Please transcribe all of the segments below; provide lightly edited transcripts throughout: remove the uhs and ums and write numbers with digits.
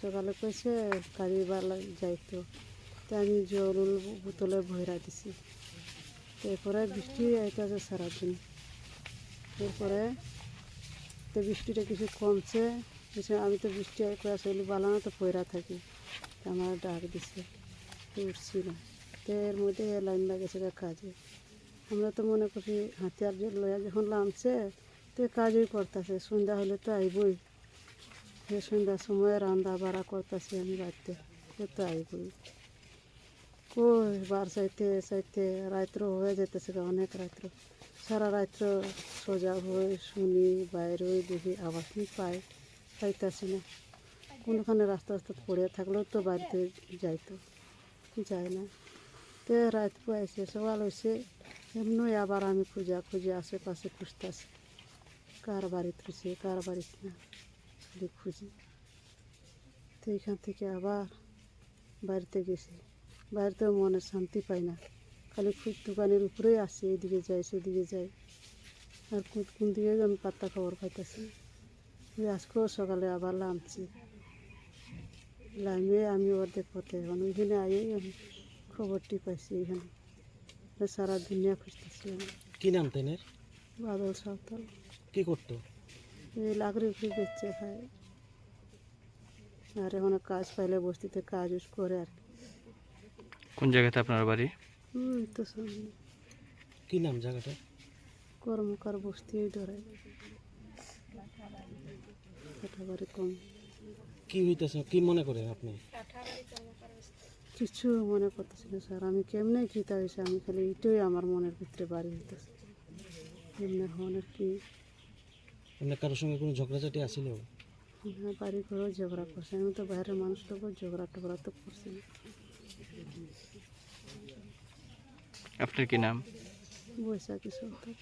সকালে কইছে গাড়ি বালা যাইতো, তো আমি জল বোতলে ভরা দিছি। তারপরে বৃষ্টি আইতেছে সারাদিন। এরপরে তো বৃষ্টিটা কিছু কমছে, আমি তো বৃষ্টি ক্লাস হইলে বালানো তো পয়রা থাকি, আমার ডাক দিছে, তো উঠছি না। তো এর মধ্যে লাইন লাগেছে কাজে। আমরা তো মনে করি হাতিয়ার লয়া যখন নামছে তো কাজই করতেছে, সন্ধ্যা হলে তো আইবই। যে সন্ধ্যার সময় রান্না বাড়া করতেছি আমি রাতে, তো আইবই। কই বার চাইতে চাইতে রাত্র হয়ে যেতেছে, অনেক রাত্র, সারা রাত্র সোজা হয়ে শুনি, বাইরে দেখি আবার কি পাইতাছি না। কোনোখানে রাস্তা রাস্তা পড়ে থাকলেও তো বাড়িতে যাইতো, যায় না। তো রাত পাইছে, সকাল হয়েছে, এমনি আবার আমি খুঁজে আশেপাশে খুঁজতেছি, কার বাড়িতে খুঁজছে কার বাড়িতে না, খালি খুঁজি। তো এইখান থেকে আবার বাড়িতে গেছি, বাড়িতেও মনে শান্তি পাই না, খালি দোকানের উপরেই আসি, এদিকে যাই সেদিকে যাই, আর কোন দিকে আমি পাত্তা খবর পাইতেছি। আজকেও সকালে আবার নামছি, নামিয়ে আমি অর্ধেক পথে, এখন ওইখানে আইয়েই আমি খবরটি পাইছি। এখানে সারা দুনিয়া খুঁজতেছি আমি। কি নাম তেনের? বাদল সাঁওতাল। কি করতো? এই লাকড়ি উকড়ি বেচে খায়, আর এখন কাজ পাইলে বস্তিতে কাজ করে আর কি। কোন জায়গাতে আপনার বাড়ি? তো সামনে কি নাম জায়গাটা? কর্মকার বস্তি ধরে কাঠাবাড়ি কম। কি হইতেছে, কি মনে করেন আপনি? কিছু মনে করতেছি না স্যার, আমি কেমনে খিতা হয়েছে, আমি খালি এটাই আমার মনের ভিতরে বাড়ি হইতেছে, কেমনে হনের কি। আপনার কারোর সঙ্গে কোনো ঝগড়াঝাটি আসিল? হ্যাঁ, বাড়ি ঘরেও ঝগড়া করছে, আমি তো বাইরের মানুষ লোক, ঝগড়া টগড়া তো করছি না। আপনার কি নাম? বৈশাখী Santhal.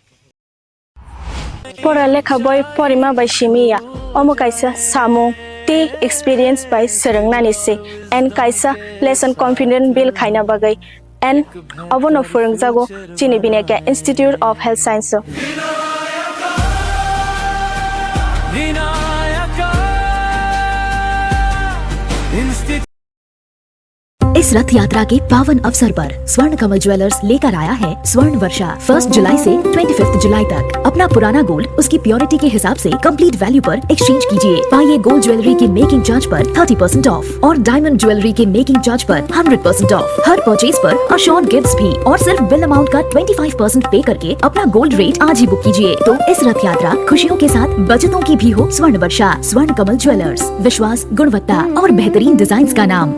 Poralekha boy porima by Shimiya omo kaisa samu ti experience by serengnani se and kaisa lesson confident bil khaina bagai and abono phurungjago chini bineka Institute of Health Science इस रथ यात्रा के पावन अवसर पर स्वर्ण कमल ज्वेलर्स लेकर आया है स्वर्ण वर्षा। 1 जुलाई से 25 जुलाई तक अपना पुराना गोल्ड उसकी प्योरिटी के हिसाब से कंप्लीट वैल्यू पर एक्सचेंज कीजिए। पाइए गोल्ड ज्वेलरी के मेकिंग चार्ज पर 30% ऑफ और डायमंड ज्वेलरी के मेकिंग चार्ज पर 100% ऑफ। हर परचेज पर अशोर्ड गिफ्ट्स भी और सिर्फ बिल अमाउंट का 25% पे करके अपना गोल्ड रेट आज ही बुक कीजिए। तो इस रथ यात्रा खुशियों के साथ बचतों की भी हो। स्वर्ण वर्षा, स्वर्ण कमल ज्वेलर्स, विश्वास, गुणवत्ता और बेहतरीन डिजाइन का नाम।